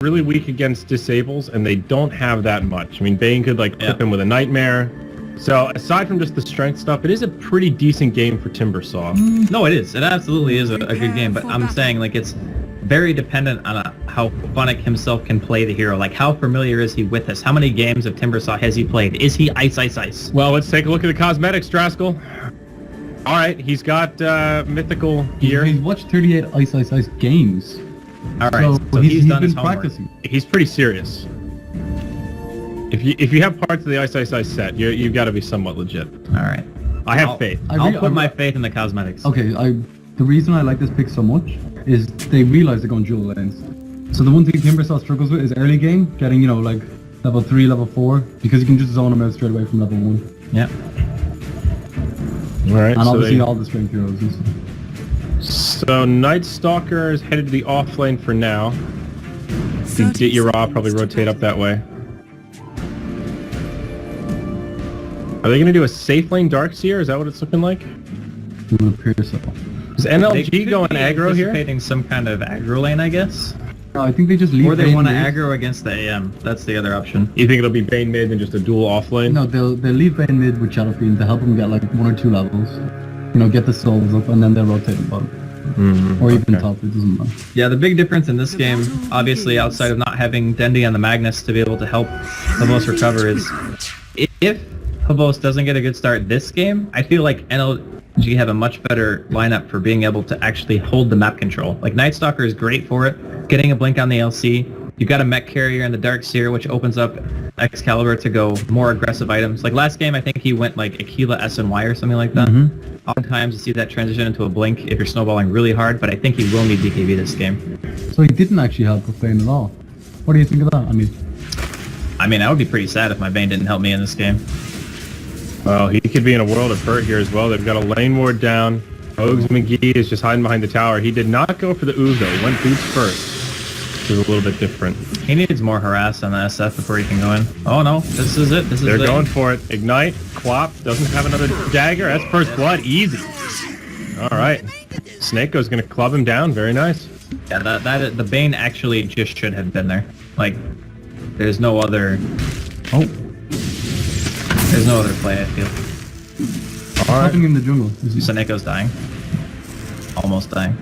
really weak against disables, and they don't have that much. I mean, Bane could like clip him with a Nightmare. So aside from just the strength stuff, it is a pretty decent game for Timbersaw. No, it is. It absolutely is a good game, but I'm saying like it's very dependent on how Fnatic himself can play the hero. Like how familiar is he with this? How many games of Timbersaw has he played? Is he ice, ice, ice? Well, let's take a look at the cosmetics, Draskell. All right, he's got mythical gear. He's watched 38 ice, ice, ice games. All right, so he's done his homework. Practicing. He's pretty serious. If you have parts of the ice, ice, ice set, you've got to be somewhat legit. All right, I have faith. I'll put my faith in the cosmetics. Okay, the reason I like this pick so much is they realize they're going dual lanes. So the one thing Timbersaw struggles with is early game, getting, you know, like level 3, level 4, because you can just zone them out straight away from level 1. Yeah. All right, and obviously all the strength heroes and stuff. So Night Stalker is headed to the off lane for now. Get your raw, probably rotate up that way. Are they going to do a safe lane Darkseer? Is that what it's looking like? It would appear so. Is NLG going aggro here? Anticipating some kind of aggro lane, I guess. No, I think they just leave. Or they want to aggro against the AM. That's the other option. You think it'll be Bane mid and just a dual off lane? No, they'll leave Bane mid with Shadow Fiend to help them get like 1 or 2 levels. You know, get the souls up, and then they'll rotate the bottom. Or even top, it doesn't matter. Yeah, the big difference in this game, obviously outside of not having Dendi and the Magnus to be able to help Hobos recover, is if Hobos doesn't get a good start this game, I feel like NLG have a much better lineup for being able to actually hold the map control. Like Night Stalker is great for it, getting a blink on the LC. You've got a mech carrier in the Darkseer, which opens up Excalibur to go more aggressive items. Like last game, I think he went like Aquila SNY or something like that. Oftentimes you see that transition into a blink if you're snowballing really hard, but I think he will need DKB this game. So he didn't actually help Profane at all. What do you think of that? I mean, I would be pretty sad if my Bane didn't help me in this game. Well, he could be in a world of hurt here as well. They've got a lane ward down. Ogs McGee is just hiding behind the tower. He did not go for the Oog though. He went boots first. Which is a little bit different. He needs more harass on the SF before he can go in. Oh no, this is it. They're going for it. Ignite, Quap, doesn't have another dagger. That's first blood, easy. Alright. Snakeo's gonna club him down, very nice. Yeah, the Bane actually just should have been there. Like, there's no other... There's no other play, I feel. What's happening in the jungle? Saneko's dying. Almost dying.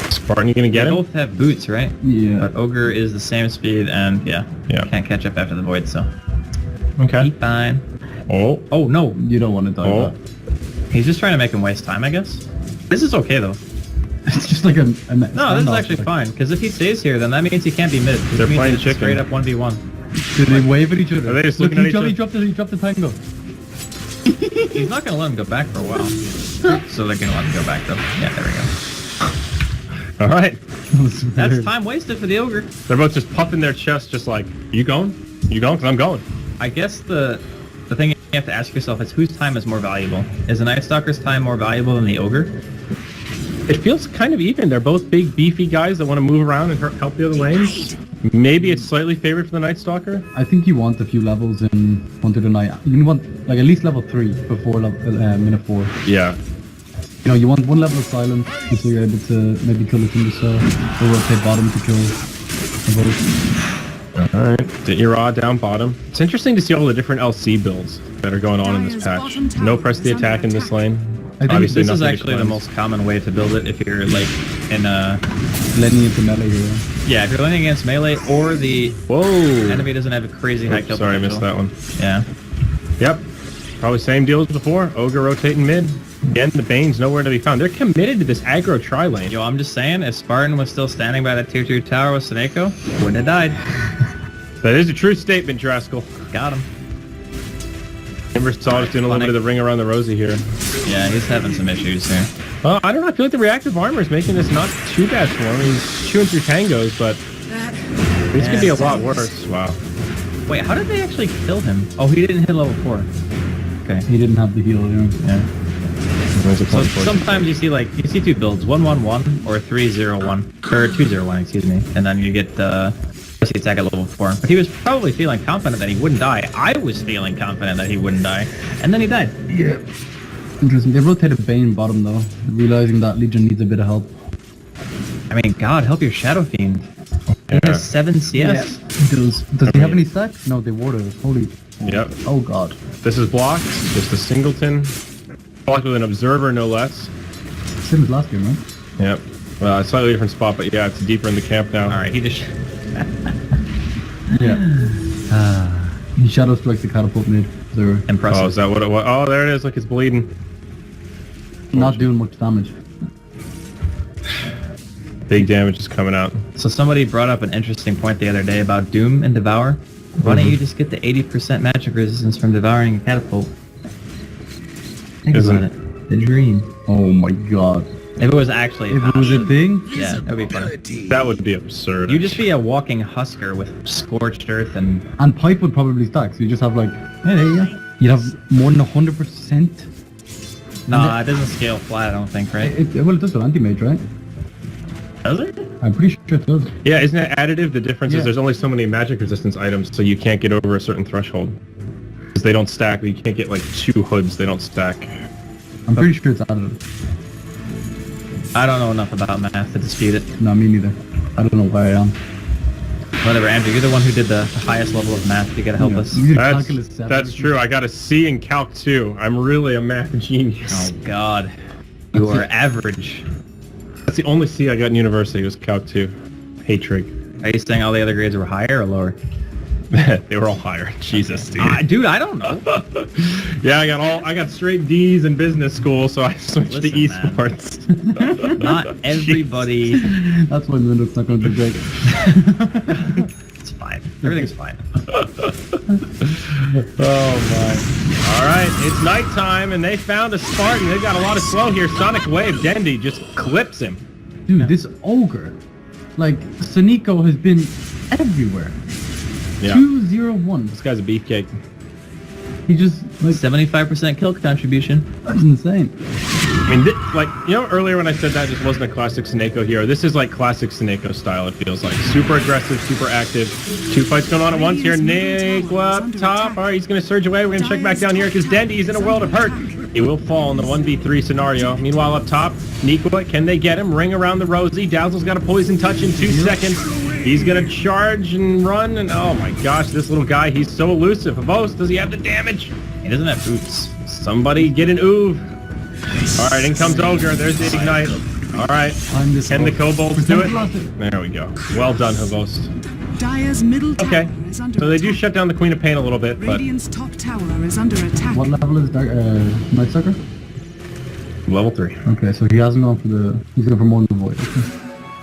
Spartan, you gonna get They him? both have boots, right? Yeah. But Ogre is the same speed, and yeah. Can't catch up after the Void, so... Okay. He's fine. Oh no. You don't want to die. He's just trying to make him waste time, I guess. This is okay, though. It's just like a no, this is actually fine, because if he stays here, then that means he can't be mid. They're playing chicken. Straight up 1v1. Did they wave at each other? Are they just looking at each other? He dropped the tango. He's not going to let him go back for a while. So they're going to let him go back, though. Yeah, there we go. Alright. That's time wasted for the Ogre. They're both just puffing their chests just like, you going? You going? Because I'm going. I guess the thing you have to ask yourself is whose time is more valuable? Is the Night Stalker's time more valuable than the Ogre? It feels kind of even. They're both big, beefy guys that want to move around and help the other lanes. Maybe it's slightly favored for the Night Stalker. I think you want a few levels in Hunter the Night. You want like at least level 3 before minute 4. Yeah. You know, you want 1 level of silence so you're able to maybe kill the Timbersaw or rotate bottom to kill the both. Alright, get your raw down bottom. It's interesting to see all the different LC builds that are going on in this patch. No press the attack in this lane. I think obviously this is actually the most common way to build it if you're like in a... Laning into melee here. Yeah, if you're laning against melee or the enemy doesn't have a crazy high kill Sorry, I missed that one. Yeah. Yep. Probably same deal as before. Ogre rotating mid. Again, the Bane's nowhere to be found. They're committed to this aggro tri-lane. Yo, I'm just saying, if Spartan was still standing by that tier 2 tower with Saneko, wouldn't have died. That is a true statement, Draskell. Got him. Timbersaw is doing a little bit of the ring around the rosy here. Yeah, he's having some issues here. Well, I don't know. I feel like the reactive armor is making this not too bad for him. He's chewing through tangos, but this could be a lot worse. Wow. Wait, how did they actually kill him? Oh, he didn't hit level 4. Okay. He didn't have the heal, yeah. So sometimes you see 2 builds, 1-1-1 or 3-0-1, or 2-0-1, excuse me, and then you get the attack at level 4. But he was probably feeling confident that he wouldn't die. I was feeling confident that he wouldn't die, and then he died. Yeah. Interesting. They rotated Bane bottom though, realizing that Legion needs a bit of help. I mean, God, help your Shadow Fiend. He has 7 CS. Does he have any stacks? No, they warded us. Holy. Yep. Oh god. This is blocked. Just a singleton. Blocked with an observer, no less. Same as last game, right? Yep. Slightly different spot, but yeah, it's deeper in the camp now. Alright, he just... Yeah. He shadow strikes the catapult mid. They're Impressive. Oh, is that what it was? Oh, there it is. Look, it's bleeding. not doing much damage. Big damage is coming out. So somebody brought up an interesting point the other day about Doom and Devour. Why don't you just get the 80% magic resistance from devouring a catapult? Think about it. The dream. Oh my god. If it was actually If it was a thing? yeah, that would be funny. That would be absurd. You'd just be a walking husker with scorched earth and... And pipe would probably stack, so you just have like, yeah, there you go. You'd have more than 100%. Nah, it doesn't scale flat, I don't think, right? Well, it does with anti-mage, right? Does it? I'm pretty sure it does. Yeah, isn't it additive? The difference is Yeah. there's only so many magic resistance items, so you can't get over a certain threshold. Because they don't stack, you can't get like 2 hoods, they don't stack. I'm pretty sure it's additive. I don't know enough about math to dispute it. No, me neither. I don't know why I am. Whatever, Andrew, you're the one who did the highest level of math. You gotta help us. You did calculus 7. That's true, I got a C in Calc 2. I'm really a math genius. Oh god. You are average. That's the only C I got in university was Calc 2. Hatred. Are you saying all the other grades were higher or lower? They were all higher. Jesus, dude. Dude, I don't know. Yeah, I got straight D's in business school, so I switched to Listen, esports. Not everybody... That's why Minno's not going to do great. It's fine. Everything's fine. Oh my. Alright, it's nighttime and they found a Spartan. They've got a lot of slow here. Sonic Wave, Dendy just clips him. Dude, this ogre, like, Sonico has been everywhere. Yeah. 2-0-1. This guy's a beefcake. He just, like, 75% kill contribution. that's insane. I mean, earlier when I said that just wasn't a classic Sneeko hero. This is like classic Sneeko style, it feels like. Super aggressive, super active. 2 fights going on at once here. Nick up top. Alright, he's going to surge away. We're going to check back down here because Dendy's in a world of hurt. He will fall in the 1v3 scenario. Meanwhile, up top, Nico, can they get him? Ring around the Rosie. Dazzle's got a poison touch in 2 seconds. He's going to charge and run, and oh my gosh, this little guy, he's so elusive. Vos, does he have the damage? He doesn't have boots. Somebody get an ooh. Alright, in comes Ogre. There's the Ignite. Alright, can the Kobolds do it? There we go. Well done, Havost. Dire's middle tower Okay, is under so they do attack. shut down the Queen of Pain a little bit, but Radiant's top tower is under attack. What level is Night Sucker? level 3. Okay, so he hasn't gone for he's going for more than the Void.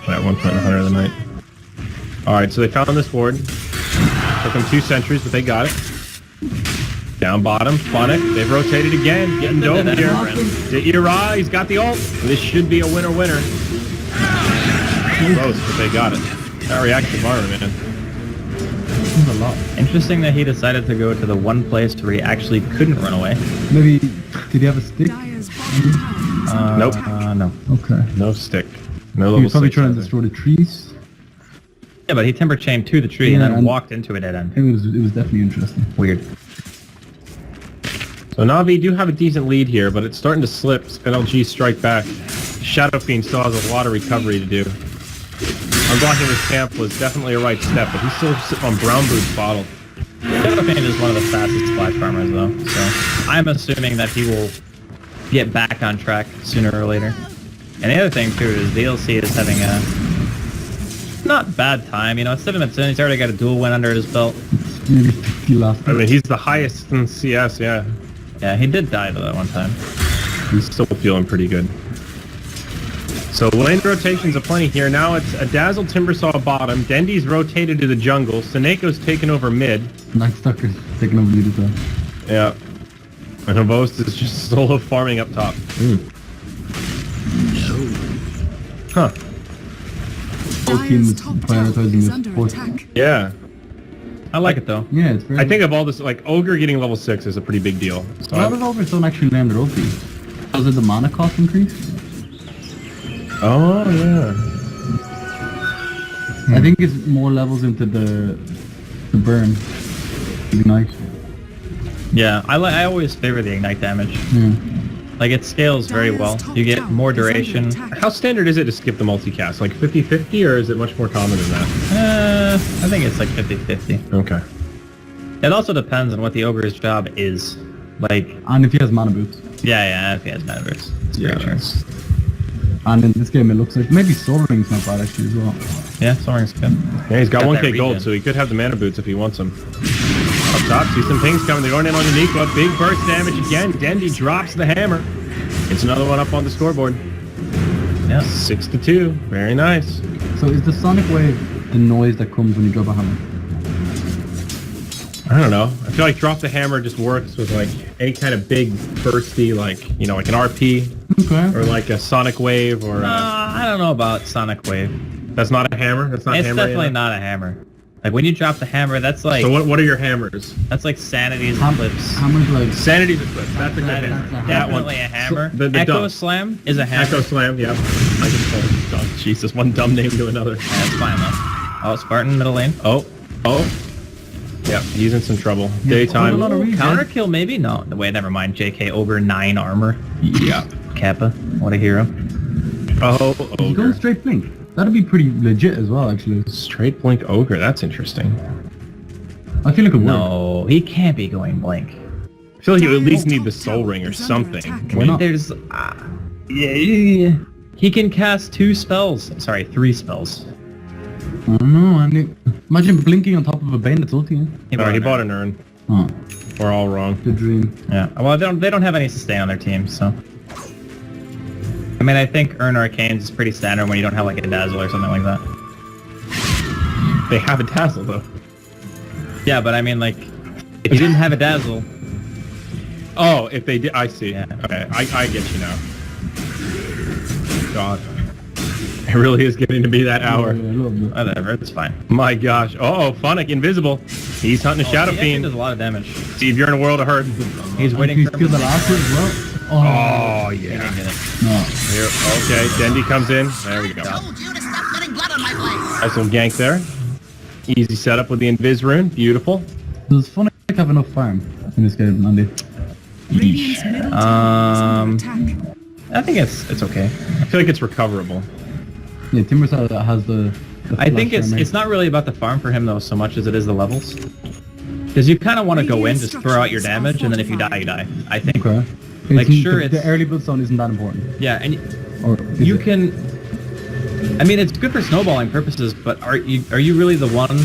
At 1 point hunter of the night. Alright, so they found this ward. Took them 2 sentries, but they got it. Down bottom, Fnatic. They've rotated again. Getting dope here. Ira, he's got the ult. This should be a winner-winner. Close, but they got it. That reaction armor, man. That's a lot. Interesting that he decided to go to the one place where he actually couldn't run away. Maybe, did he have a stick? Dire's bottom tower. Nope. No. Okay. No stick. No He level was probably 6. trying to destroy the trees. Yeah, but he timber chained to the tree and Yeah, then and- walked into it at end. It was definitely interesting. Weird. So Na'Vi do have a decent lead here, but it's starting to slip. NLG strike back. Shadow Fiend still has a lot of recovery to do. Unblocking this camp was definitely a right step, but he's still sitting on Brown Boots bottled. Shadow Fiend is one of the fastest splash farmers though, so I'm assuming that he will get back on track sooner or later. And the other thing too is DLC is having a not bad time, you know, it's 7 minutes in, he's already got a dual win under his belt. Maybe 50 last I mean, he's the highest in CS, yeah. Yeah, he did die though that one time. He's still feeling pretty good. So lane rotations aplenty here. Now it's a Dazzle Timbersaw bottom. Dendy's rotated to the jungle. Seneco's taken over mid. Night Stalker's taking over lead as well. Yeah. And Havost is just solo farming up top. Huh. Both teams Dire's top tower prioritizing is this under support. attack. Yeah. I like it though. Yeah, it's very... I think of all this, like, Ogre getting level 6 is a pretty big deal. So a lot of ogres don't actually land their OP. Does the mana cost increase? oh, yeah. I think it's more levels into the burn. Ignite. Yeah, I always favor the ignite damage. Yeah. Like, it scales very well. You get more duration. How standard is it to skip the multicast? Like 50-50, or is it much more common than that? I think it's like 50-50. Okay. It also depends on what the ogre's job is. Like, And if he has mana boots. yeah, if he has metaverse. It's Yeah, very true. And in this game it looks like maybe Soul Ring's not bad actually as well. Yeah, Soaring's good. Yeah, he's got Got 1k that gold, regen. so he could have the mana boots if he wants them. Up top, see some pings coming. They're going in on Uniqua. Big burst damage again. Dendi drops the hammer. It's another one up on the scoreboard. Yeah. 6-2. Very nice. So is the sonic wave the noise that comes when you drop a hammer? I don't know. I feel like drop the hammer just works with like any kind of big bursty, like, you know, like an RP Okay. or like a sonic wave or I don't know about Sonic Wave. that's not a hammer. That's not It's hammer. definitely yet? not a hammer. Like, when you drop the hammer, that's like... So what are your hammers? That's like Sanity's Eclipse. Hammer's like Sanity's Eclipse. That's a good That hammer. is That one. definitely a hammer. The Echo dump. Slam is a hammer. Echo Slam. Yep. I just call it dumb. Jesus, one dumb name to another. Yeah, that's fine though. Oh, Spartan middle lane. Oh. Yep, he's in some trouble. Daytime. a lot of regen. Counter kill maybe? No, wait, never mind. JK Ogre 9 armor. Yeah. Kappa, what a hero. Oh, he's going ogre. straight blink. That'd be pretty legit as well actually. Straight blink ogre. That's interesting. I feel like it would. No, he can't be going blank. I feel like you at least need the soul ring or something. I Why mean, not? There's... yeah. He can cast 2 spells. Sorry, 3 spells. I don't know. I mean, imagine blinking on top of a Bane that's ulting. he bought an urn. Oh, We're all wrong. the dream. Yeah, well, they don't have any sustain on their team, so... I mean, I think Earn Arcanes is pretty standard when you don't have, like, a Dazzle or something like that. They have a dazzle though. Yeah, but I mean, like, if you didn't have a Dazzle... Oh, if they did, I see. Yeah. Okay, I get you now. God, it really is getting to be that hour. Yeah, a little bit. Whatever, it's fine. My gosh. Oh, Fnatic invisible. He's hunting a Shadow He actually Fiend. does a lot of damage. See if you're in a world of hurt. He's waiting He's for... killed the last one as well. Oh He yeah. didn't get it. No. Here, okay, Dendi comes in. There we go. Told you to stop getting blood on my blade. Nice little gank there. Easy setup with the Invis rune. Beautiful. Does Fnatic have enough farm in this game, Andy? Radiant's middle tower is under attack. I think it's okay. I feel like it's recoverable. Yeah, Timbersaw has the I think flash farm, it's not really about the farm for him though, so much as it is the levels. Because you kind of want to go in, just throw out your damage, and then if you die, you die. I think. Okay. Like, Isn't sure, the it's- early bloodstone isn't that important. Yeah, and Or is you it? can. I mean, it's good for snowballing purposes, but are you really the one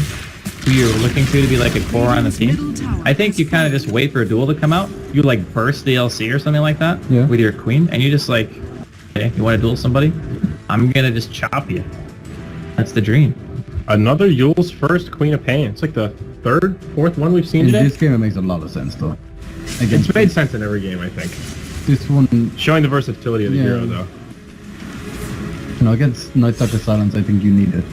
who you're looking to be like a core on the team? I think you kind of just wait for a duel to come out. You like burst the LC or something like that Yeah. with your queen, and you just like, okay, you want to duel somebody? I'm gonna just chop you. That's the dream. Another Yule's first Queen of Pain. It's like the third, fourth one we've seen In today. this game, it makes a lot of sense though. Again, It's made sense in every game, I think. this one, Showing the versatility of the Yeah. hero, though. you know, against Night Stalker Silence, I think you need it.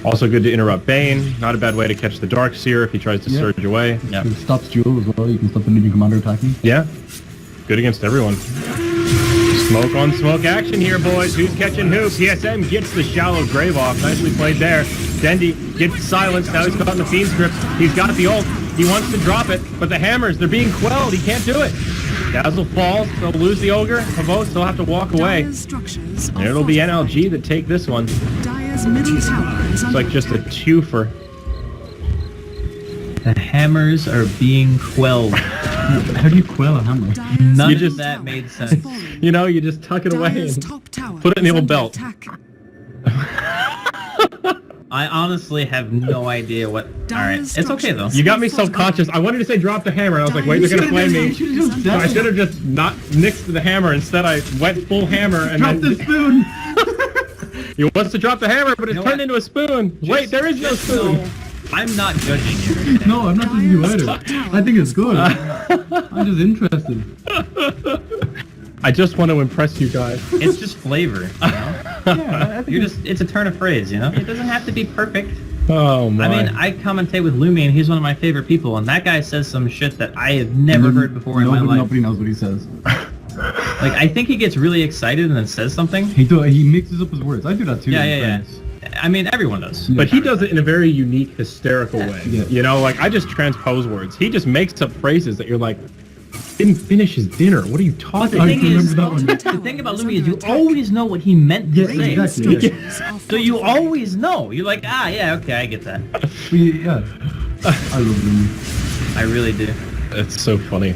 Also good to interrupt Bane. Not a bad way to catch the Darkseer if he tries to Yeah. surge away. Yeah. It stops duel as well. You can stop the Legion Commander attacking. Yeah. Good against everyone. Smoke on smoke action here, boys. Who's catching who? PSM gets the shallow grave off. Nicely played there. Dendi gets silenced. Now he's caught in the Fiend script. He's got the ult. He wants to drop it, but the hammers, they're being quelled. He can't do it. Dazzle falls. They'll lose the Ogre. Pavos, they'll have to walk away. Dire's structures And are it'll be fortified. NLG that take this one. Dire's middle tower is It's under like just a attack. twofer. The hammers are being quelled. How do you quell a hammer? Dire's None middle of that tower made has sense. fallen. You know, you just tuck it away Dire's and top tower put it in the is old under belt. attack. I honestly have no idea what... Alright, it's okay though. You got me self-conscious. I wanted to say drop the hammer, and I was like, wait, they're gonna flame me. So I should have just not nixed the hammer. Instead, I went full hammer and Drop the then spoon! he wants to drop the hammer, but it's know turned what? into a spoon. Wait, there is no Just spoon. so I'm not judging you. No, I'm not judging you either. I think it's good. I'm just interested. I just want to impress you guys. It's just flavor, you know? Yeah, I think It's a turn of phrase, you know? It doesn't have to be perfect. Oh my. I mean, I commentate with Lumi, and he's one of my favorite people, and that guy says some shit that I have never heard before in my life. Nobody knows what he says. Like, I think he gets really excited and then says something. He mixes up his words. I do that too. Yeah, in yeah, yeah. friends. I mean, everyone does. But he does it in a very unique, hysterical way. Yeah. You know, like I just transpose words. He just makes up phrases that you're like, didn't finish his dinner. What are you But talking the about? thing is, that one. the thing about Lumi is you always know what he meant to say. exactly. So you always know. You're like, yeah, okay, I get that. Yeah. I love them. I really do. It's so funny.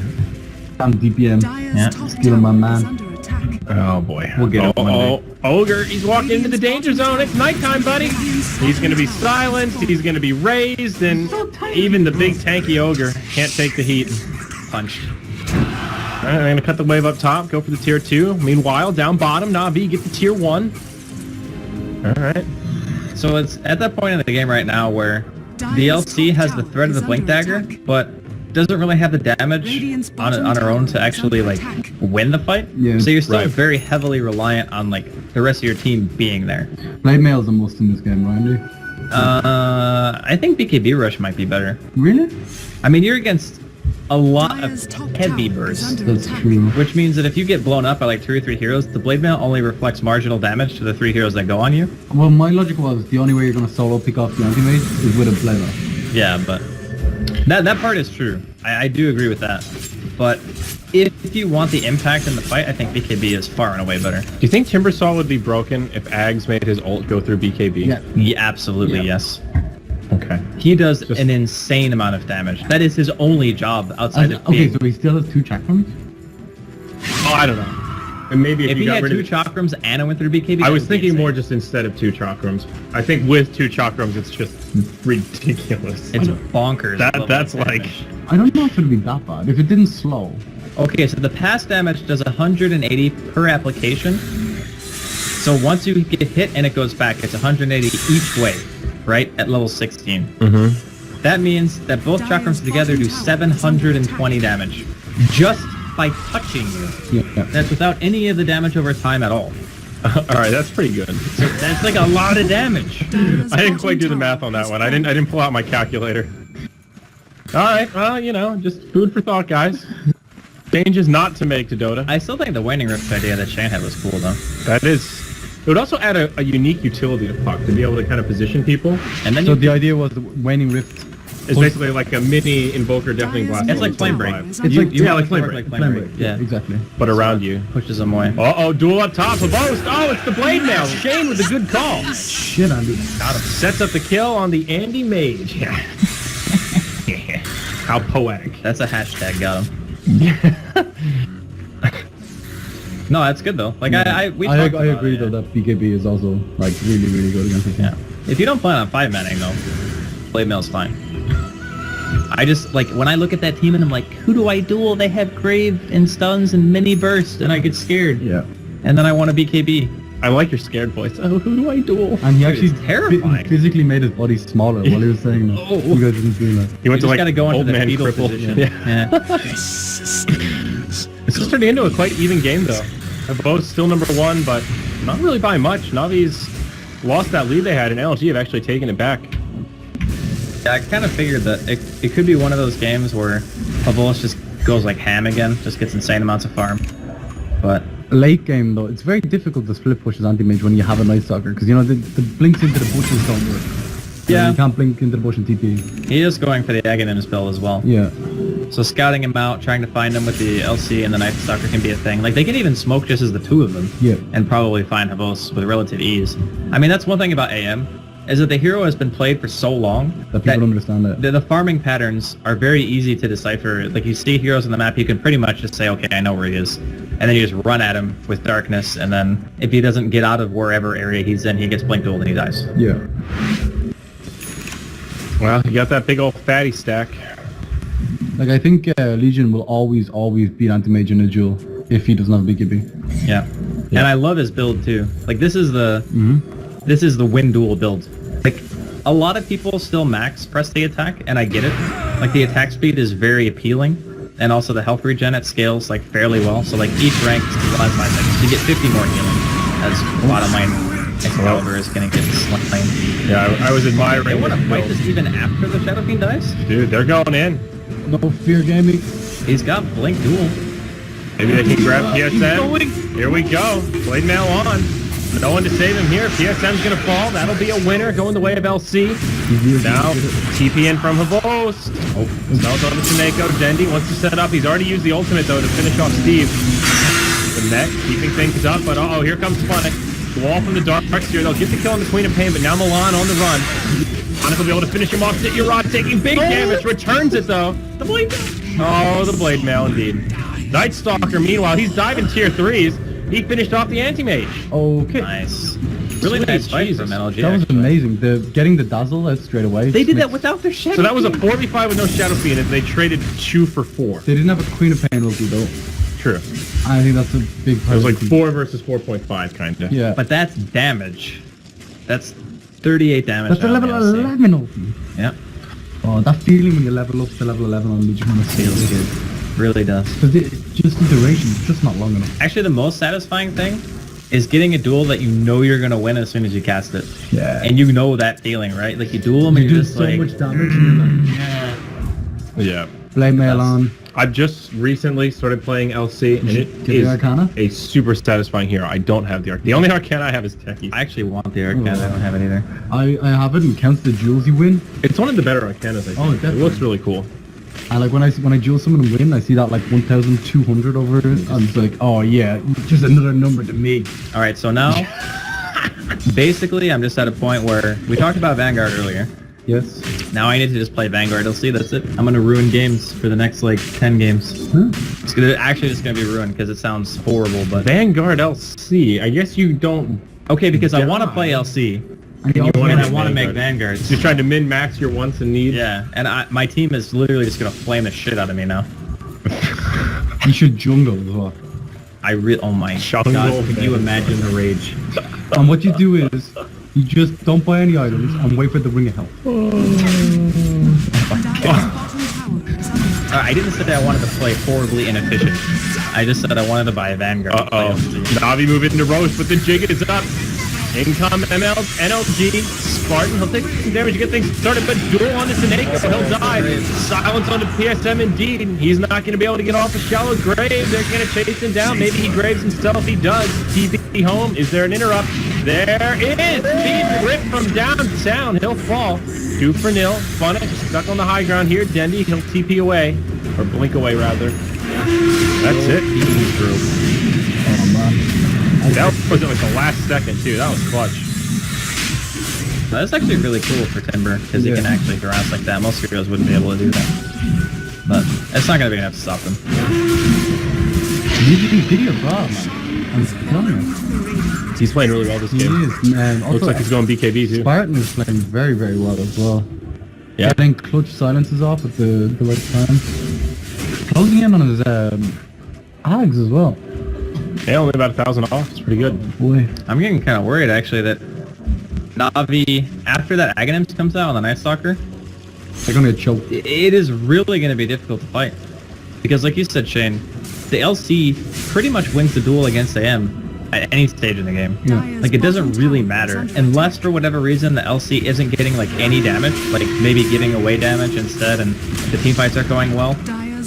I'm DPM. Yeah. Stealing my man. Oh boy. We'll get it one day. Ogre, he's walking into the danger zone. It's nighttime, buddy. He's gonna be silenced. He's gonna be raised, and even the big tanky Ogre can't take the heat. Punched. All right, I'm gonna cut the wave up top, go for the tier 2. Meanwhile, down bottom, Na'Vi get the tier 1. All right. So it's at that point in the game right now where the LC has the threat of the Blink Dagger, but doesn't really have the damage on her own to actually like win the fight. Yeah. So you're still Right. very heavily reliant on like the rest of your team being there. Blade Mail is the most in this game, Randy. I think BKB Rush might be better. Really? I mean, you're against a lot of heavy bursts, That's true. which means that if you get blown up by like 2 or 3 heroes, the Blade Mail only reflects marginal damage to the 3 heroes that go on you. Well, my logic was the only way you're gonna solo pick off the anti-mage is with a Blade. Yeah, but that part is true. I do agree with that. But if you want the impact in the fight, I think BKB is far and away better. Do you think Timbersaw would be broken if Ags made his ult go through BKB? Yeah. Yeah, absolutely, Yeah. yes. Okay. He does Just- an insane amount of damage. That is his only job outside of Okay, being... so he still has 2 chakrams? Oh, I don't know. And maybe If you he got had rid 2 of... chakrams and it went through BKB... I that was would be thinking more insane. just instead of 2 chakrams. I think with 2 chakrams, it's just ridiculous. It's bonkers. level That's of like... damage. I don't know if it would be that bad. If it didn't slow. Okay, so the pass damage does 180 per application. So once you get hit and it goes back, it's 180 each way, right? At level 16. Mm-hmm. That means that both chakrams together do 720 damage. Just by touching you. Yeah. That's without any of the damage over time at all. Alright, that's pretty good. So that's like a lot of damage. I didn't quite do the math on that one. I didn't pull out my calculator. Alright, well, you know, just food for thought, guys. Changes not to make to Dota. I still think the Waning Rift idea that Shane had was cool though. That is... It would also add a unique utility to Puck, to be able to kind of position people. And then So you the idea was the Waning Rift. It's basically like a mini Invoker Deafening Blast. It's like Flame Break. It's You- like you yeah, want like Flame it to Break. work like Flame Break. Yeah. exactly. But around you. Pushes them away. Uh-oh, duel up top. Boast. Oh, it's the Blade Mail. Shane with a good call. Shit, Andy. Got him. Sets up the kill on the Andy Mage. How poetic. That's a hashtag, got him. No, that's good though. Like we I talked about agree it, though that BKB is also like really good against this. Yeah. If you don't plan on 5-manning though, Blade Mail's fine. I just like when I look at that team and I'm like, who do I duel? They have Grave and stuns and mini burst, and I get scared. Yeah. And then I want a BKB. I like your scared voice. Oh, who do I duel? And he Dude, actually it's terrifying. physically made his body smaller while he was saying that. Oh. You guys didn't see that. He went You to just like gotta go into old the man fetal cripple. position. Yeah. It's just turning into a quite even game though. They're both still number 1, but not really by much. Navi's lost that lead they had, and NLG have actually taken it back. Yeah, I kind of figured that it could be one of those games where E.Wolves just goes like ham again, just gets insane amounts of farm. But Late game though, it's very difficult to split push as anti-mage when you have a Night Stalker because you know the blinks into the bushes don't work. Yeah. You can't blink into the bush and TP. he is going for the Aghanim's build as well. Yeah. So scouting him out, trying to find him with the LC and the Night Stalker can be a thing. Like they can even smoke just as the 2 of them. Yeah. And probably find E.Wolves with relative ease. I mean, that's one thing about AM, is that the hero has been played for so long That people don't understand that. the farming patterns are very easy to decipher. Like you see heroes on the map, you can pretty much just say, okay, I know where he is. And then you just run at him with darkness, and then if he doesn't get out of wherever area he's in, he gets blink dueled and he dies. Yeah. Well, you got that big old fatty stack. Like I think Legion will always beat anti-mage in a duel if he doesn't have BKB. Yeah. And I love his build too. Like this is the win duel build. Like a lot of people still max press the attack, and I get it. Like the attack speed is very appealing, and also the health regen it scales like fairly well. So like each rank is the last 5 seconds, you get 50 more healing. As bottom line Excalibur is gonna get slain. Yeah, I was admiring. They want to his fight build. this even after the Shadow Fiend dies? Dude, they're going in. No fear gaming. He's got blink duel. Maybe they can grab PSN. Here we go. Blade Mail on. No one to save him here. PSM's gonna fall. That'll be a winner going the way of LC. Now, TP in from Havost. Oh, smells on to Sineko. Dendi wants to set up. He's already used the ultimate, though, to finish off Steve. The net keeping things up, but uh-oh, here comes Fnatic. Wall from the Darks here. They'll get the kill on the Queen of Pain, but now Milan on the run. Fnatic will be able to finish him off. Rod taking big damage. Returns it, though. The blade mail. Oh, the blade mail, indeed. Night Stalker, meanwhile, he's diving tier 3s. He finished off the anti-mage. Okay. Nice. Really nice fight from NLG. That was amazing. Getting the dazzle out straight away. They did that without their shadow. So that was a 4v5 with no shadow fiend, and they traded 2 for 4. They didn't have a Queen of Pain ulti though. True. I think that's a big part. It was like 4 versus 4.5, kind of. Yeah. But that's damage. That's 38 damage. That's a level 11 ulti. Yeah. Oh, that feeling when you level up to level 11 on Legion Feels good. Really does. Because just the duration is just not long enough. Actually, the most satisfying thing is getting a duel that you know you're gonna win as soon as you cast it. Yeah. And you know that feeling, right? Like you duel them and You you're do just so like, much damage and you're like, Yeah. blade mail on. I've just recently started playing LC, and it Get the is Arcana? a super satisfying hero. I don't have the Arcana. The only Arcana I have is Techie. I actually want the Arcana. I don't have it either. I have it and counts the jewels you win. It's one of the better Arcanas, I think. Oh, It definitely. looks really cool. And like when I jewel someone and win, I see that like 1,200 over it. I'm just like, oh yeah, just another number to me. All right, so now, basically, I'm just at a point where we talked about Vanguard earlier. Yes. Now I need to just play Vanguard LC. That's it. I'm gonna ruin games for the next like 10 games. It's gonna actually just gonna be ruined because it sounds horrible, but Vanguard LC, I guess you don't... okay, because I want to play LC And you and wanna I make want to make Vanguard. Vanguards. You're trying to min-max your wants and needs? Yeah, and my team is literally just gonna flame the shit out of me now. You should jungle as well. Oh my Jungle, god, could you man. imagine the rage? And what you do is, you just don't buy any items and wait for the ring of health. I didn't say I wanted to play horribly inefficient. I just said I wanted to buy Vanguard. to play Uh-oh. LC. Navi moving into Roche, but the jig is up. Income NLG, Spartan, he'll take some damage to get things started, but duel on to Sineko, he'll die. Silence on to PSM indeed, he's not going to be able to get off a shallow grave. They're going to chase him down, maybe he graves himself, he does. TP home, is there an interrupt? There is! Being ripped from downtown, he'll fall. 2 for nil, Fnatic stuck on the high ground here, Dendi, he'll TP away, or blink away rather. That's it, he's through. Oh man. That was at like the last second too. That was clutch. That's actually really cool for Timber because he can actually harass like that. Most heroes wouldn't be able to do that, but it's not gonna be enough to stop them. You did your job, man. I'm telling you. He's playing really well this He game. is, man. Looks Also, like he's going BKB too. Spartan is playing very, very well as well. Yeah. Getting clutch silences off at the right time. Closing in on his Ags as well. Yeah, only about 1,000 off. It's pretty good. Boy. I'm getting kind of worried actually that Navi, after that Aghanim's comes out on the Night Stalker, They're gonna get choked. it is really going to be difficult to fight. Because like you said, Shane, the LC pretty much wins the duel against AM at any stage in the game. Yeah. Like it doesn't really matter. Unless for whatever reason the LC isn't getting like any damage, like maybe giving away damage instead and the team fights are going well,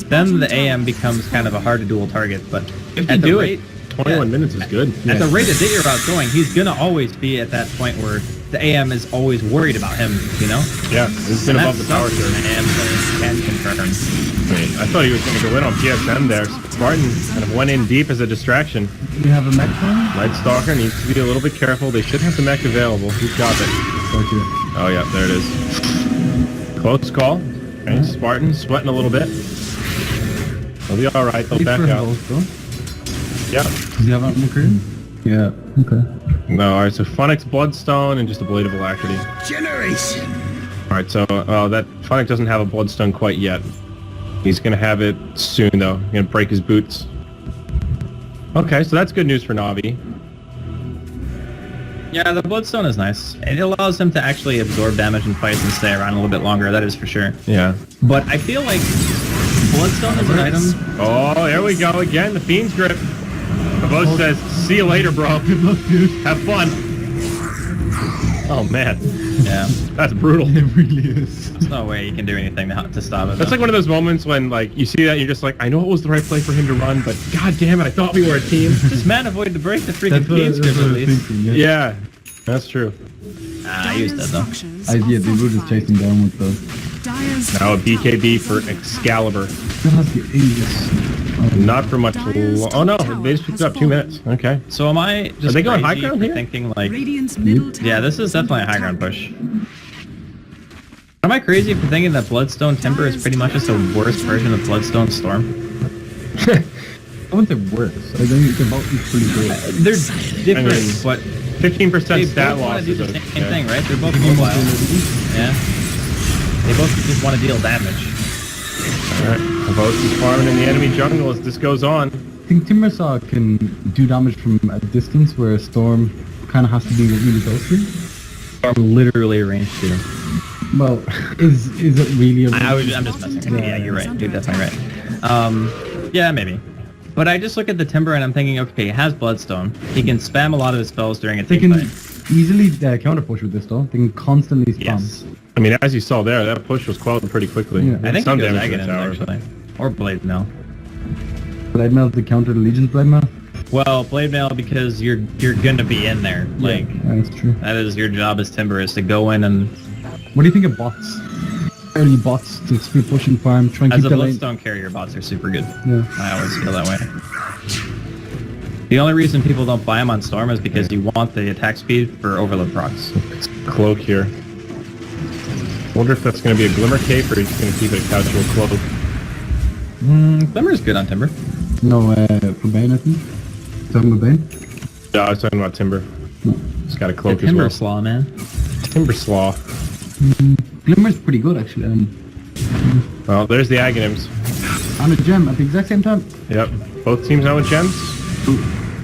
then the AM becomes kind of a hard to duel target. But If at you the do rate, it, 21 minutes is good. at the rate that Dityarod's going, he's gonna always be at that point where the AM is always worried about him, you know? Yeah, he's been And above the power sucks when surge. an AM player can confirm. I thought he was going to go in on PSM there. Spartan kind of went in deep as a distraction. We have a mech phone? Night Stalker needs to be a little bit careful. They should have the mech available. Who's got it? Oh yeah, there it is. Close call. Okay, Spartan sweating a little bit. They'll be alright, they'll back out. Yeah. Does he have that McCrean? Yeah. Okay. No, alright, so Phoenix Bloodstone and just a Blade of Alacrity. Generation. Alright, so that Fnatic doesn't have a Bloodstone quite yet. He's gonna have it soon though. He's gonna break his boots. Okay, so that's good news for Navi. Yeah, the Bloodstone is nice. It allows him to actually absorb damage in fights and stay around a little bit longer, that is for sure. Yeah. But I feel like Bloodstone is an item. Oh, there we go again, the Fiend's Grip. Kavos says, see you later, bro. Good luck, dude. Have fun. Oh man, Yeah. that's brutal. It really is. There's no way you can do anything to stop it. That's like one of those moments when like you see that you're just like, I know it was the right play for him to run, but god damn it, I thought we were a team. Just man avoid to break the freaking That's what, game that's script what I at was least. thinking, yeah. Yeah, that's true. Ah, I used that though. Yeah, they were just chasing down with the... Now a BKB for Excalibur. That has the Aegis. Not for much. Oh no, they just picked it up 2 minutes. Okay. So am I just Are they going crazy high ground for here? thinking like, Radiant's middle yeah, this is definitely a high ground push. Am I crazy for thinking that Bloodstone Timber is pretty much just a worse version of Bloodstone Storm? I wouldn't say worse. I think they're both pretty good. They're different, I mean, but 15% they stat both want loss to do is the okay. same thing, right? They're both mobile. Yeah. They both just want to deal damage. Alright, Havos is farming in the enemy jungle as this goes on. I think Timbersaw can do damage from a distance where a Storm kind of has to be really close to. Storm literally range 2. Well, is it really a... I'm just messing. Yeah, you're right. You're definitely right. Yeah, maybe. But I just look at the Timber and I'm thinking, okay, he has Bloodstone. He can spam a lot of his spells during a They team can fight. easily counter push with this though. They can constantly spam. Yes. I mean, as you saw there, that push was quelled pretty quickly. Yeah. I think some he goes damage to the Aghanim, tower. actually. Or Blade Mail. Blade Mail to counter the Legion's Blade Mail. Well, Blade Mail because you're gonna be in there. Like, Yeah, that's true. that is your job as Timber, is to go in and, What do you think of bots? Early bots to split push and farm, try and as keep a the lane. Bloodstone carrier, bots are super good. Yeah. I always feel that way. The only reason people don't buy them on Storm is because you want the attack speed for overload procs. Cloak here. Wonder if that's going to be a Glimmer Cape or he's going to keep it a casual cloak. Glimmer's good on Timber. No, for Bane, I think. Talking about Bane? Yeah, I was talking about Timber. He's got a The cloak as Timber well. Slaw, man. Timber Slaw. Glimmer's pretty good actually. Well, there's the Aghanims. On a gem at the exact same time. Yep. Both teams now with gems.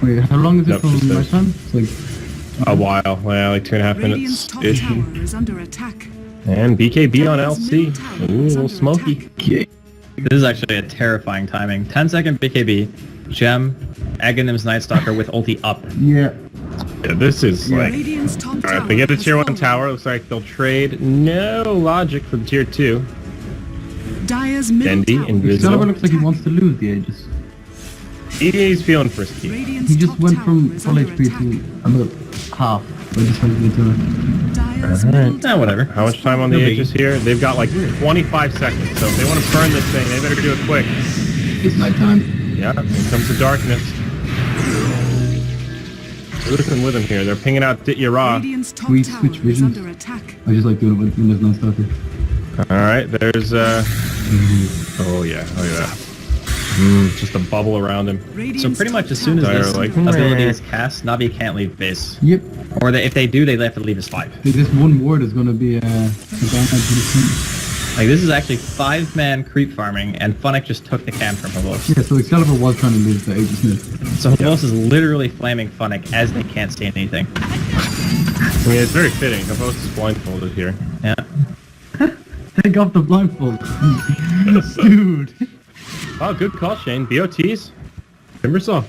Wait, how long is it Yep, from just my those. time? It's like A while. Yeah, like 2.5 Radiant's minutes top ish. tower is under attack. And BKB on LC. Ooh, a little smoky. This is actually a terrifying timing. 10-second BKB, Gem, Aghanim's Night Stalker with ulti up. yeah. Yeah, this is like... Radiant's top tower. Alright, if they get a has tier 1 fallen. tower, looks like they'll trade. No logic for the tier 2. Dire's middle Dendi, tower. invisible. Excalibur looks like he wants to lose the Aegis. He's feeling frisky. Radiant's He just top went tower from is full under HP attack. to about half. By just went into it. Dire's Alright. middle tower Whatever. How much time on the No biggie. Aegis here? They've got like 25 seconds, so if they want to burn this thing, they better do it quick. It's night time. Yeah, here comes the darkness. Listen with him here. They're pinging out Ditya. Radiant's top We tower switch is visions. under attack. I just like doing it when there's no starter. Alright, there's oh yeah, look at that. Just a bubble around him. Radiant's So pretty much top as soon as tower Dire this like, ability meh. is cast, Navi can't leave base. Yep. Or if they do, they have to leave as 5. This one ward is going to be a advantage pretty soon. Like, this is actually 5-man creep farming, and Fnatic just took the can from Havos. Yeah, so Excalibur was trying to lose the Aegis mid. So Havos is literally flaming Fnatic as they can't see anything. I mean, it's very fitting. Havos is blindfolded here. Yeah. Take off the blindfold. Dude. Oh, good call, Shane. BOTs. Timbersaw.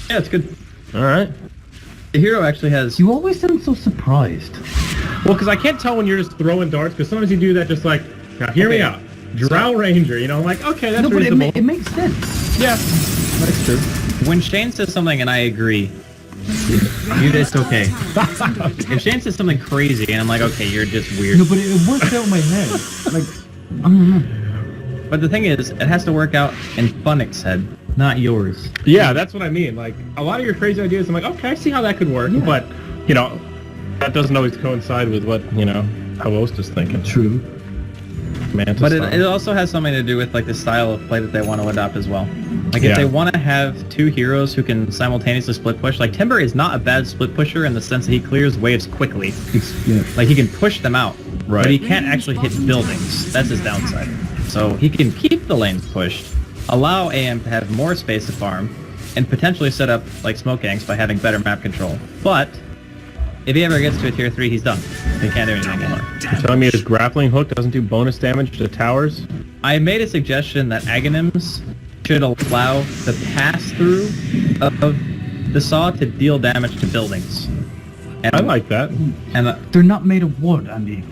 Yeah, it's good. Alright. The hero actually has... You always sound so surprised. Well, because I can't tell when you're just throwing darts, because sometimes you do that just like, now hear me Okay. out. Drow Ranger, you know, like, okay, that's No, but reasonable. it makes sense. Yeah, that's true. When Shane says something and I agree, it's okay. If Shane says something crazy and I'm like, okay, you're just weird. No, but it works out in my head. Like, I don't know. But the thing is, it has to work out in Fnatic's head, not yours. Yeah, that's what I mean. Like, a lot of your crazy ideas, I'm like, okay, I see how that could work, Yeah. but, you know, that doesn't always coincide with what, you know, Havos is thinking. True. Mantis But style. it also has something to do with like the style of play that they want to adopt as well. Like if Yeah. they want to have 2 heroes who can simultaneously split push, like Timber is not a bad split pusher in the sense that he clears waves quickly. Yeah. Like he can push them out, Right. but he can't actually hit buildings. That's his downside. So he can keep the lanes pushed, allow AM to have more space to farm, and potentially set up like smoke ganks by having better map control. But if he ever gets to a tier 3, he's done. He can't do anything anymore. You're telling me his grappling hook doesn't do bonus damage to towers? I made a suggestion that Aghanims should allow the pass-through of the saw to deal damage to buildings. And, I like that. And They're not made of wood, Andy.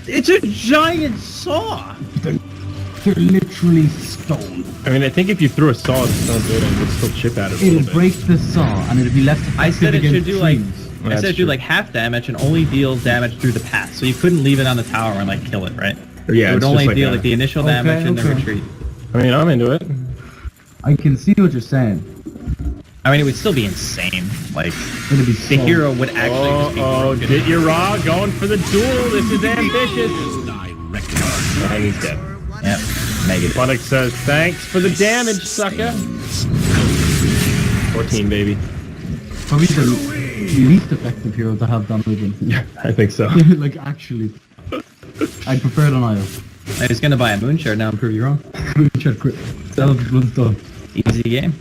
it's a giant saw. They're literally stone. I mean, I think if you threw a saw at a stone building, it would still chip at it a It'll little bit. break the saw, and it'll be less effective I said it should against do like trees. I said it should do like half damage and only deal damage through the path. So you couldn't leave it on the tower and like kill it, right? Yeah, it would it's only just like deal a- like the initial Okay, damage and the okay. retreat. I mean, I'm into it. I can see what you're saying. I mean, it would still be insane. Like It'll be the so... hero would actually just be broken. Did you raw going for the duel? This is ambitious. And he's dead. Yep, negative. Fnatic says, thanks for the damage, sucker. 14, baby. Probably the least effective hero to have done with him. Yeah, I think so. Like, actually. I'd prefer it on IO. I was gonna buy a moon shard now and prove you wrong. Check quick. That was blood stuff. Easy game.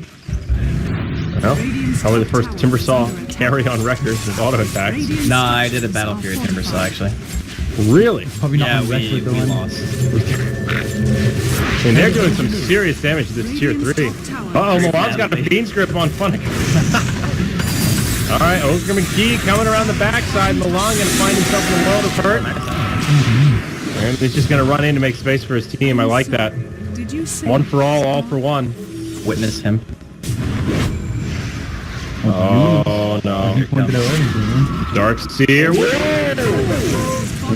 Well, probably the first Timber Saw carry on record with auto attacks. Nah, I did a Battle Fury Timber Saw actually. Really? Probably not Yeah, on we record though. Andy. lost. And they're doing some serious damage to this tier 3. Uh-oh, Milan's got a Fiend's Grip on Fnatic. Alright, Ogre McGee coming around the backside. Milan gonna find himself in a world of hurt. And he's just gonna run in to make space for his team. I like that. Did you say One for all for one. Witness him. Oh no. He pointed out everything, man. Darkseer.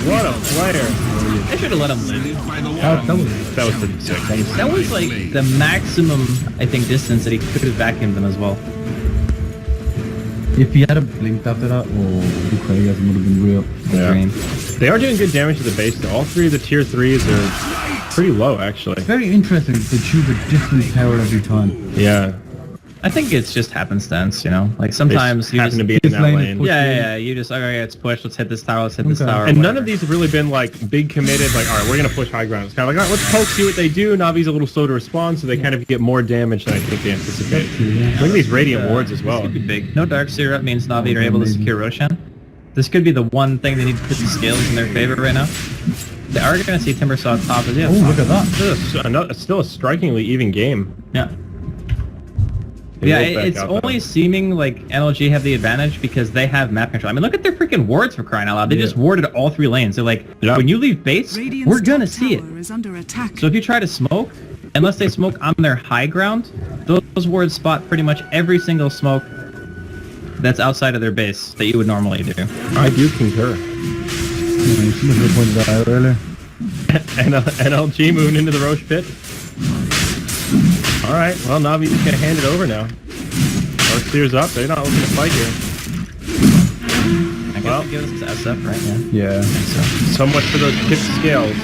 What a player. I should have let him live. That was pretty sick. That was like the maximum, I think, distance that he could have vacuumed them as well. If he had a blinked after that, oh, the Craigasm would have been real. Yeah. Green. They are doing good damage to the base though. All three of the tier 3s are pretty low actually. Very interesting. They choose a different tower every time. Yeah. I think it's just happenstance, you know? Like They sometimes you happen just... to be in this that lane is lane. pushed Yeah, you just, okay, it's push, let's hit this tower, let's hit this Okay. tower. And none whatever. of these have really been like big committed, like, alright, we're gonna push high ground. It's kind of like, alright, let's poke, see what they do. Navi's a little slow to respond, so they kind of get more damage than I think they anticipate. Look at these Radiant Wards as well. This could be big. No Darkseer up means Navi are able to secure Roshan. This could be the one thing they need to put the scales in their favor right now. They are going to see Timber Saw top as Oh, look at that. Still a strikingly even game. Yeah. They Yeah, rolled back it's out, though. only seeming like NLG have the advantage because they have map control. I mean, look at their freaking wards for crying out loud. They just warded all 3 lanes. They're like, Yeah. when you leave base, Radiant's we're gonna top see it. tower is under attack. So if you try to smoke, unless they smoke on their high ground, those wards spot pretty much every single smoke that's outside of their base that you would normally do. I do concur. Somebody pointed that out earlier. NLG moving into the Roche pit. Alright, well, Navi's just gonna hand it over now. Darkseer's up, they're not looking to fight here. I guess Well. it gives us SF, right? Yeah. So much for those tipped scales.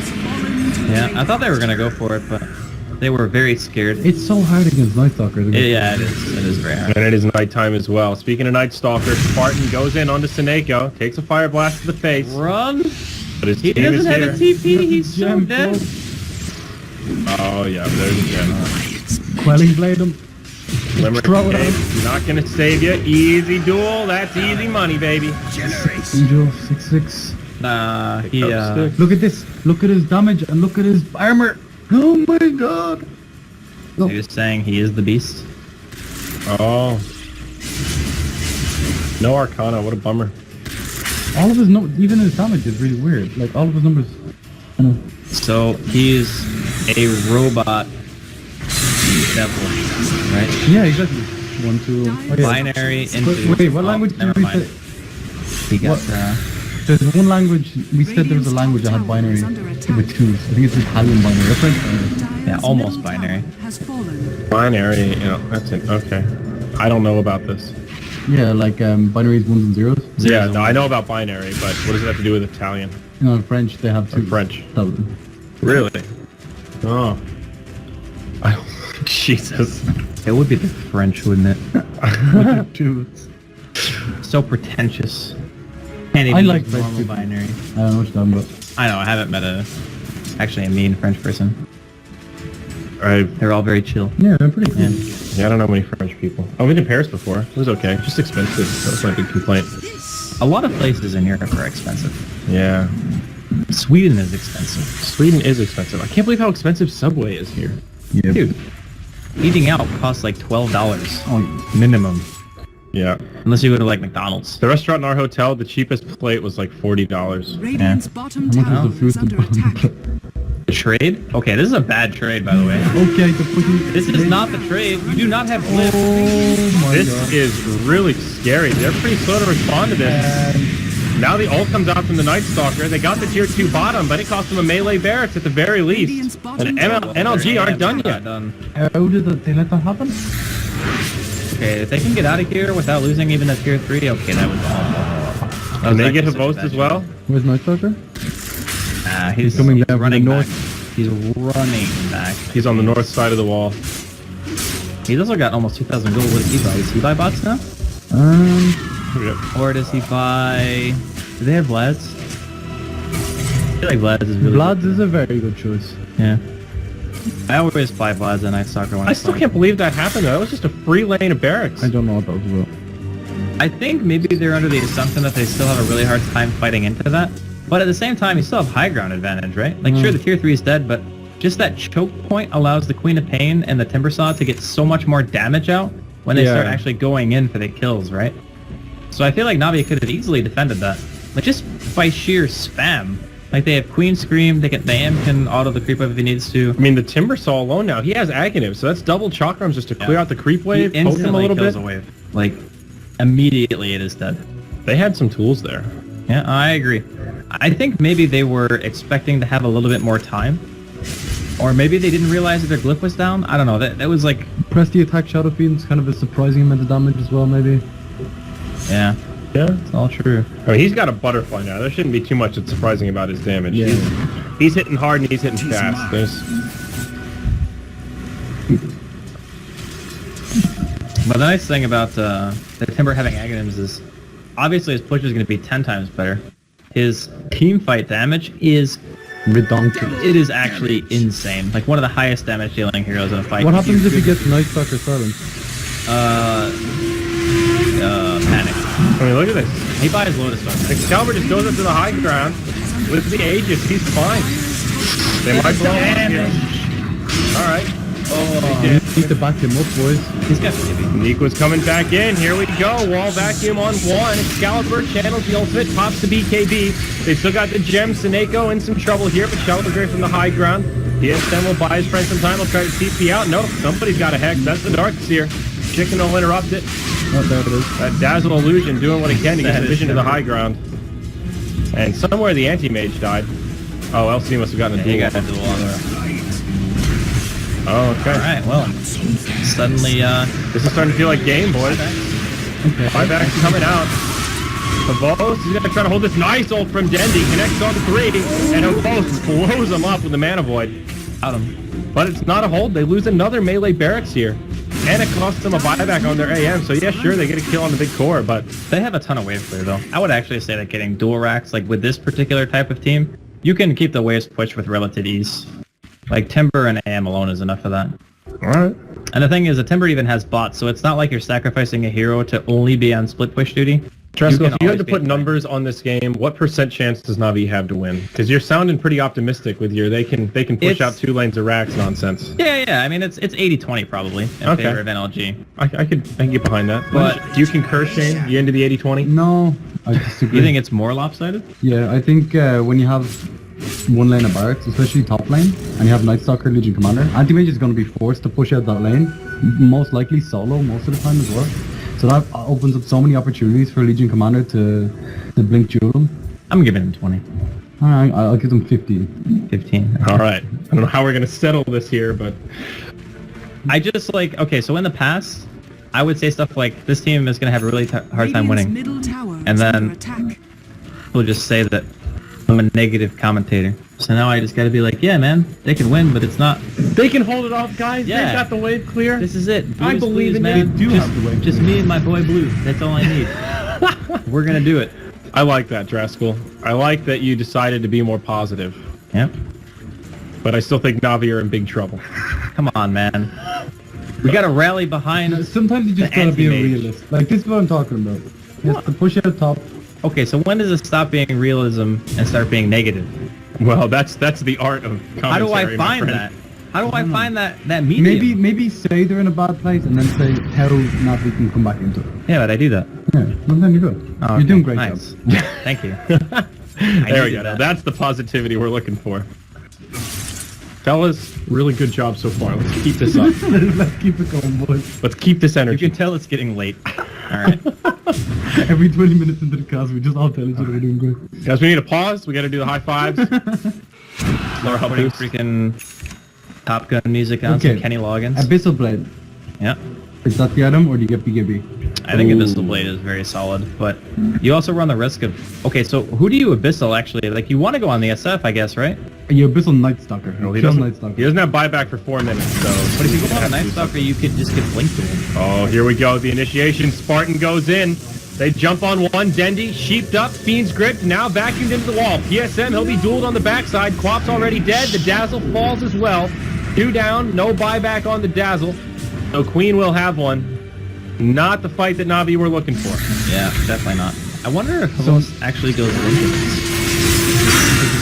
Yeah, I thought they were gonna go for it, but they were very scared. It's so hard against Night Stalkers. Yeah, it is. It is very hard. And it is nighttime as well. Speaking of Night Stalker, Spartan goes in onto Seneko, takes a fire blast to the face. Run! But his He team is doesn't have here. a TP. He's so Gem, dead. Oh yeah, there's a gem. Quelling blade him. Limerick Throw it game, out. not gonna save you. Easy duel, that's easy money, baby. Angel 6/6. Nah, he Pick up stick. Look at this. Look at his damage and look at his armor. Oh my god. he was saying he is the beast. Oh. No Arcana, what a bummer. All of his even his damage is really weird. Like all of his numbers. I know. So he's a robot devil, right? Yeah, exactly. 1, 2. Oh, yeah. Binary into. Wait, what language never did we mind. say? He got. There's one language. We said there was a language that had binary with 2s. I think it's Italian binary. Or French binary. Yeah, almost binary. Has fallen. Binary, you know, that's it. Okay. I don't know about this. Yeah, like binaries 1s and 0s. Yeah, no, I know about binary, but what does it have to do with Italian? You know, in French they have 2. Or French? That- Really? Oh. Jesus. It would be the French, wouldn't it? Two. So pretentious. Can't even I like use normal French people. binary. I don't know what you're talking about. I know. I haven't met actually a mean French person. Alright. They're all very chill. Yeah, they're pretty cool. And Yeah, I don't know many French people. I've been to Paris before. It was okay. Just expensive. That was my big complaint. a lot of places in Europe are expensive. Yeah. Sweden is expensive. Sweden is expensive. I can't believe how expensive Subway is here. Yeah. Dude, eating out costs like $12 Oh, minimum. Yeah. Unless you go to like McDonald's. The restaurant in our hotel, the cheapest plate was like $40. Radiant's bottom How much tower is the food is under attack. The trade? Okay, this is a bad trade, by the way. Okay, the fucking... This is not the trade. You do not have flip. Oh my This god. is really scary. They're pretty slow to respond to this. Now the ult comes out from the Night Stalker. They got the tier 2 bottom, but it cost them a melee barracks at the very Radiant's least. bottom And tower. NLG aren't done Not yet. done. How did they let that happen? Okay, if they can get out of here without losing even a tier 3, okay, that was awful. Can they get Havost as well? Where's Night Stalker? He's coming down from running the back. north. He's running back. He's on the north side of the wall. He's also got almost 2,000 gold. What does he buy? Does he buy bots now? Or does he buy... Do they have Vlads? I feel like Vlads is really Vlad's good. is a very good choice. Yeah. I always buy Vlads and Night Stalker when I still can't believe that happened though. That was just a free lane of barracks. I don't know what that was about. I think maybe they're under the assumption that they still have a really hard time fighting into that. But at the same time, you still have high ground advantage, right? Like, sure, the tier 3 is dead, but just that choke point allows the Queen of Pain and the Timbersaw to get so much more damage out when they start actually going in for the kills, right? So I feel like Navi could have easily defended that. Like, just by sheer spam. Like, they have Queen Scream, the AM can auto the creep wave if he needs to. I mean, the Timbersaw alone now, he has Aghanim, so that's double chakrams just to clear out the creep wave, He poke him a instantly little kills bit. a wave. Like, immediately it is dead. They had some tools there. Yeah, I agree. I think maybe they were expecting to have a little bit more time. Or maybe they didn't realize that their glyph was down. I don't know. That was like... Press the attack Shadow Fiend's kind of a surprising amount of damage as well, maybe. Yeah, Yeah. it's all true. I mean, he's got a butterfly now. There shouldn't be too much that's surprising about his damage. Yeah. He's hitting hard and he's hitting fast. But the nice thing about the Timber having Aghanims is, obviously his push is going to be 10 times better. His team fight damage is... Redonkulous. It is actually insane. Like, one of the highest damage dealing heroes in a fight. What happens if he gets Night Stalker silent? Panic. I mean, look at this. He buys Lotus Stone. Excalibur just goes up to the high ground with the Aegis. He's fine. They might blow him here. Alright. You need to back him up, boys. He's got Gibby. Nico's coming back in. Here we go. Wall vacuum on one. Excalibur channels the ultimate. Pops the BKB. They still got the gem. Sineko in some trouble here, but Shallow Grave from the high ground. PSM will buy his friend some time. He'll try to TP out. No, somebody's got a hex. That's the Darkseer. Chicken will interrupt it. Oh, there it is. That Dazzle Illusion doing what it can to get the vision to the high ground. And somewhere the anti-mage died. Oh, LC must have gotten a duel. He got a duel on there. Oh, okay. Alright, well, suddenly, This is starting to feel like game, boys. Okay. Buyback's coming out. Havost is going to try to hold this nice ult from Dendi. Connects on 3, and Havost blows him up with the Mana Void. out him. But it's not a hold. They lose another melee barracks here. And it costs them a buyback on their AM. So yeah, sure, they get a kill on the big core, but... They have a ton of wave clear, though. I would actually say that getting dual racks, like with this particular type of team, you can keep the waves pushed with relative ease. Like, Timber and AM alone is enough for that. Alright. And the thing is, the Timber even has bots, so it's not like you're sacrificing a hero to only be on split push duty. Tresco, if you had always to be put in numbers on this game, what % chance does Navi have to win? Because you're sounding pretty optimistic with your they can push out 2 lanes of racks nonsense. Yeah, I mean, it's 80-20 probably in Okay. favor of NLG. I can get behind that. But- Do you concur, Shane? You into the 80-20? No, I disagree. You think it's more lopsided? Yeah, I think when you have one lane of barracks, especially top lane, and you have Night Stalker, Legion Commander, anti-mage is going to be forced to push out that lane, most likely solo most of the time as well. So that opens up so many opportunities for Legion Commander to blink duel them. I'm giving him 20. Alright, I'll give them 15. 15. Alright. I don't know how we're going to settle this here, but... I just like, okay, so in the past, I would say stuff like, this team is going to have a really hard time winning. Middle tower And is then- under attack. People just say that I'm a negative commentator. So now I just got to be like, yeah, man, they can win, but it's not. They can hold it off, guys. Yeah. They've got the wave clear. This is it. I Blues, believe please, in man. you. They do just, have the wave just clear. me and my boy Blue. That's all I need. We're going to do it. I like that, Draskell. I like that you decided to be more positive. Yep. But I still think Navi are in big trouble. Come on, man. We got to rally behind. Sometimes you just The gotta be a anti-mage. realist. Like, this is what I'm talking about. You have to push out top. Okay, so when does it stop being realism and start being negative? Well, that's the art of commentary, How do I my find friend. that? How do I find that medium? Maybe say they're in a bad place and then say how Navi can come back into it. Yeah, but I do that. Yeah, well then you're good. Oh, You're doing great nice. job. Thank you. There we go. Now that's the positivity we're looking for. Fellas, really good job so far. Let's keep this up. Let's keep it going, boys. Let's keep this You energy. can tell it's getting late. All right. Every 20 minutes into the cast, we just all tell each other we're doing great. Guys, we need to pause. We got to do the high fives. Laura putting freaking Top Gun music on, Okay. some Kenny Loggins. Abyssal Blade. Yeah. Is that the item, or do you get BKB? I think Abyssal Blade is very solid, but you also run the risk of... Okay, so who do you Abyssal, actually? Like, you want to go on the SF, I guess, right? You're Abyssal Night Stalker. Well, he Kill doesn't, Night Stalker. he doesn't have buyback for 4 minutes, so... But if you go on a Night Stalker, you could just get blinked to him. Oh, here we go. The initiation. Spartan goes in. They jump on one. Dendy, sheeped up. Fiend's gripped. Now vacuumed into the wall. PSM, he'll be dueled on the backside. Quap's already dead. The Dazzle falls as well. 2 down. No buyback on the Dazzle. So Queen will have one. Not the fight that Navi were looking for. Yeah, definitely not. I wonder if Hamos actually goes blinked.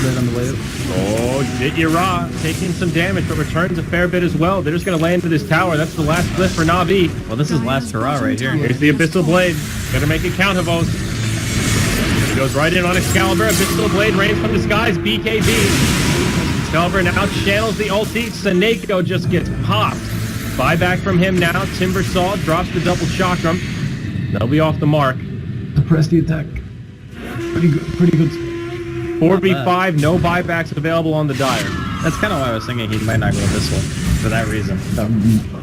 On the way up. Oh, Ditya taking some damage, but returns a fair bit as well. They're just going to land into this tower. That's the last cliff for Navi. Well, this is last hurrah right here. Here's the Abyssal Blade. Gotta make it count, Havos. He goes right in on Excalibur. Abyssal Blade rains from the skies. BKB. Excalibur now channels the ulti. Seneko just gets popped. Buyback from him now. Timbersaw drops the double chakram. They'll be off the mark. Suppress the attack. Pretty good. 4v5, no buybacks available on the Dire. That's kind of why I was thinking he might not go Abyssal, for that reason. That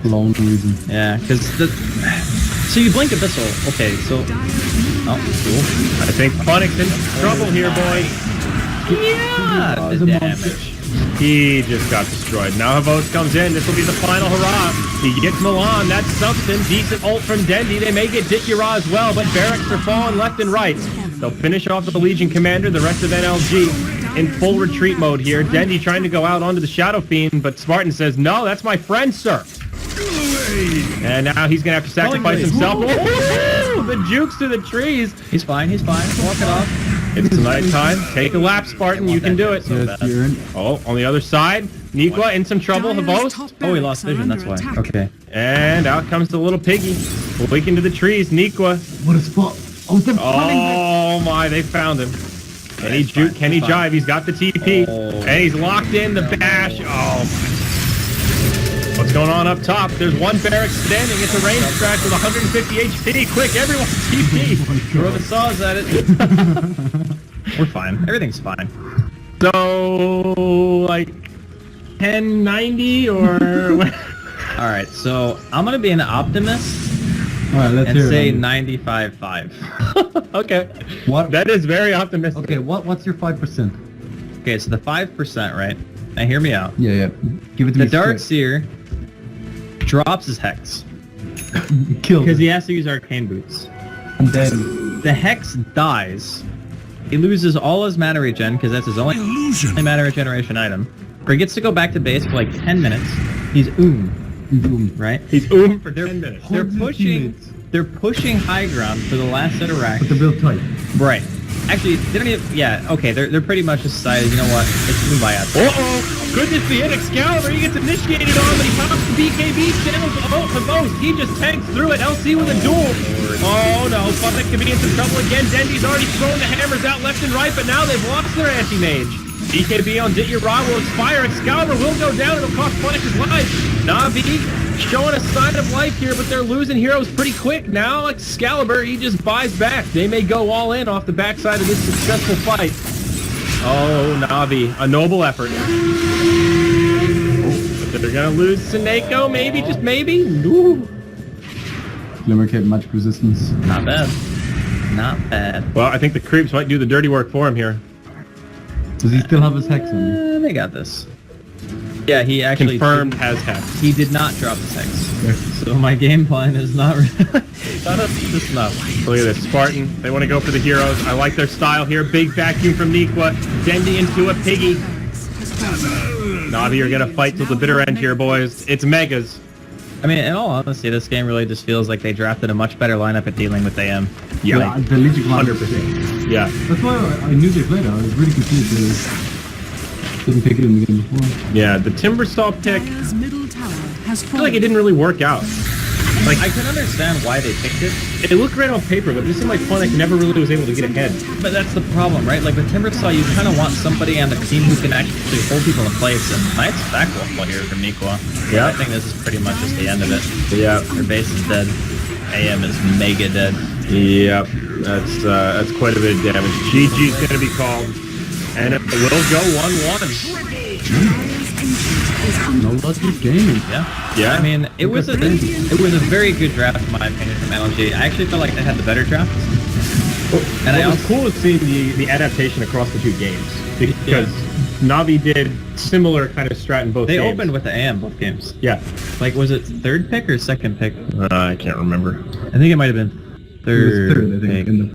long reason. Yeah, because the... So you blink Abyssal. Okay, so... Oh, cool. I think Funnick's in trouble here, boys. Yeah, the damage. He just got destroyed. Now Havos comes in. This will be the final hurrah. He gets Milan. That's something. Decent ult from Dendy. They may get Ditya as well, but barracks are falling left and right. They'll finish off the Legion Commander. The rest of NLG in full retreat mode here. Dendy trying to go out onto the Shadow Fiend, but Spartan says, no, that's my friend, sir. And now he's going to have to sacrifice himself. Woo! The jukes to the trees. He's fine, he's fine. Walk it off. It's nighttime. Take a lap, Spartan. You can do it. Oh, on the other side, Nikwa in some trouble. Havos. Oh, he lost vision, that's why. Okay. And out comes the little piggy. Waking to the trees, Nikwa. What a spot. Oh, they're Oh my, they found him. Can he juke? Can he jive? He's got the TP. And he's locked in the bash. Oh my. What's going on up top? There's one barracks standing. It's a range track with 150 HP. Quick, everyone TP. Throw the saws at it. We're fine. Everything's fine. So, like, 1090 or... Alright, so I'm going to be an optimist Alright, let's and hear say it. 95.5. Okay. What? That is very optimistic. Okay, what's your 5%? Okay, so the 5%, right? Now hear me out. Yeah. Give it to The me. Dark straight. Seer drops his Hex Kill because him. he has to use Arcane Boots. And then The Hex dies. He loses all his mana regen because that's his only mana regeneration item. Or he gets to go back to base for like 10 minutes. He's boom. right? He's for 10 minutes. They're pushing high ground for the last set of racks. But they're real tight. Right. Actually, they don't even... Yeah, okay, they're pretty much decided, you know what, it's Kumbaya. Uh-oh! Could this be it? Excalibur, he gets initiated on, but he pops the BKB, channels Havos. He just tanks through it. LC with a duel. Oh no, Fnatic could be in some trouble again. Dendy's already thrown the hammers out left and right, but now they've lost their anti-mage. BKB on Ditya will expire. Excalibur will go down. It'll cost Fnatic his life. Navi showing a sign of life here, but they're losing heroes pretty quick. Now Excalibur, he just buys back. They may go all in off the backside of this successful fight. Oh, Navi, a noble effort. But they're gonna lose Seneko, maybe, just maybe. Ooh. Glimmer Cape magic resistance. Not bad. Not bad. Well, I think the creeps might do the dirty work for him here. Does he still have his hex on? They got this. Yeah, he actually... Confirmed has Hex. He did not drop his Hex. So my game plan is not up to snuff. Look at this, Spartan. They want to go for the heroes. I like their style here. Big vacuum from Nikwa. Dendy into a piggy. Navi, you're gonna fight till the bitter end here, boys. It's megas. I mean, in all honesty, this game really just feels like they drafted a much better lineup at dealing with AM. Yeah, The Legion 100%. Yeah. That's why I knew they played it. I was really confused. Didn't pick it in the game before. Yeah, the Timbersaw pick, Dire's middle tower has I feel like it didn't really work out. Like, I can understand why they picked it, It looked great on paper, but it seemed like Fnatic never really was able to get ahead. but that's the problem, right? Like, with Timbersaw, you kind of want somebody on the team who can actually hold people in place, and Knight's back one here from Miqua. Yeah. I think this is pretty much just the end of it. Yeah. Their base is dead. AM is mega dead. Yep, that's quite a bit of damage. GG's gonna be called, and it will go 1-1. No lucky game. Yeah. Yeah. I mean, it was a very good draft in my opinion from NLG. I actually felt like they had the better draft. And it was cool seeing the adaptation across the two games, because Na'Vi did similar kind of strat in both They games. opened with the AM both games. Yeah. Like, was it third pick or second pick? I can't remember. I think it might have been It was third third, I think, pick. in the